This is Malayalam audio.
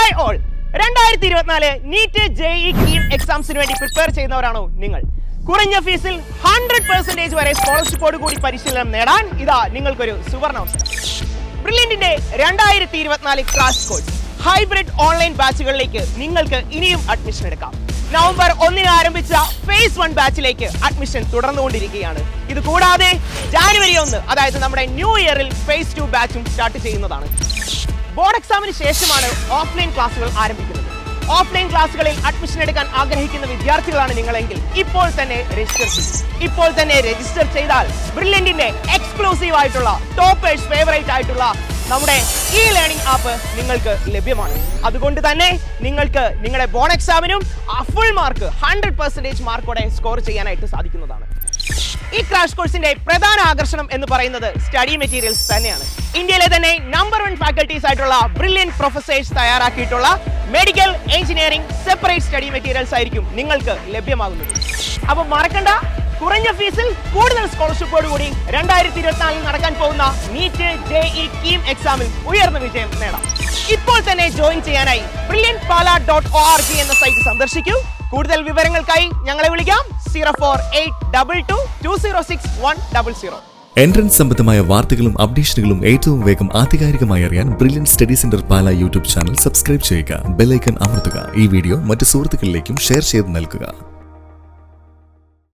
Hi all 2024 NEET JEE KEAM എക്സാംസിന് വേണ്ടി പ്രിപ്പയർ ചെയ്യുന്നവരാണോ നിങ്ങൾ? കുറഞ്ഞ ഫീസിൽ 100% വരെ സ്കോളർഷിപ്പോട് കൂടി പരിശീലനം നേടാൻ ഇതാ നിങ്ങൾക്കൊരു സുവർണാവസരം. ബ്രില്യന്റിന്റെ 2024 ക്രാഷ് കോഴ്സ് ഹൈബ്രിഡ് ഓൺലൈൻ ബാച്ചുകളിലേക്ക് നിങ്ങൾക്ക് ഇനിയും അഡ്മിഷൻ എടുക്കാം. നവംബർ 1 ആരംഭിച്ച ഫേസ് 1 ബാച്ചിലേക്ക് അഡ്മിഷൻ തുടർന്നുകൊണ്ടിരിക്കുകയാണ്. ഇത് കൂടാതെ ജാനുവരി 1 അതായത് നമ്മുടെ ന്യൂ ഇയറിൽ ഫേസ് 2 ബാച്ചും സ്റ്റാർട്ട് ചെയ്യുന്നതാണ്. ബോർഡ് എക്സാമിന് ശേഷമാണ് ഓഫ്ലൈൻ ക്ലാസുകൾ ആരംഭിക്കുന്നത്. ഓഫ്ലൈൻ ക്ലാസുകളിൽ അഡ്മിഷൻ എടുക്കാൻ ആഗ്രഹിക്കുന്ന വിദ്യാർത്ഥികളാണ് നിങ്ങളെങ്കിൽ ഇപ്പോൾ തന്നെ രജിസ്റ്റർ ചെയ്താൽ ബ്രില്യന്റിന്റെ എക്സ്ക്ലൂസീവ് ആയിട്ടുള്ള ടോപ്പേഴ്സ് ഫേവറേറ്റ് ആയിട്ടുള്ള നമ്മുടെ ഈ ലേണിംഗ് ആപ്പ് നിങ്ങൾക്ക് ലഭ്യമാണ്. അതുകൊണ്ട് തന്നെ നിങ്ങൾക്ക് നിങ്ങളുടെ ബോർഡ് എക്സാമിനും ഫുൾ മാർക്ക് 100% മാർക്കോടെ സ്കോർ ചെയ്യാനായിട്ട് സാധിക്കുന്നതാണ്. ഈ ക്രാഷ് കോഴ്സിന്റെ പ്രധാന ആകർഷണം എന്ന് പറയുന്നത് സ്റ്റഡി മെറ്റീരിയൽസ് തന്നെയാണ്. ഇന്ത്യയിലെ തന്നെ നമ്പർ 1 ഫാക്കൽറ്റീസ് ആയിട്ടുള്ള ബ്രില്യന്റ് പ്രൊഫസേഴ്സ് തയ്യാറാക്കിയിട്ടുള്ള medical engineering separate study materials ആയിരിക്കും നിങ്ങൾക്ക് ലഭ്യമാകുന്നത്. അപ്പോൾ മറക്കണ്ട, കുറഞ്ഞ ഫീസിൽ കൂടുതൽ സ്കോളർഷിപ്പോട് കൂടി 2024 നടക്കാൻ പോകുന്ന നീറ്റ് JEE KEAM എക്സാമിൽ ഉയർന്ന വിജയം നേടാം. ഇപ്പോൾ തന്നെ ജോയിൻ ചെയ്യാനായി brilliantpala.org എന്ന സൈറ്റ് സന്ദർശിക്കൂ. കൂടുതൽ വിവരങ്ങൾക്കായി ഞങ്ങളെ വിളിക്കാം 04822206 എൻട്രൻസ് സംബന്ധമായ വാർത്തകളും അപ്ഡേഷനുകളും ഏറ്റവും വേഗം ആധികാരികമായി അറിയാൻ ബ്രില്യന്റ് സ്റ്റഡി സെന്റർ പാല യൂട്യൂബ് ചാനൽ സബ്സ്ക്രൈബ് ചെയ്യുക. ബെൽ ഐക്കൺ അമർത്തുക. ഈ വീഡിയോ മറ്റു സുഹൃത്തുക്കളിലേക്കും ഷെയർ ചെയ്ത് നൽകുക.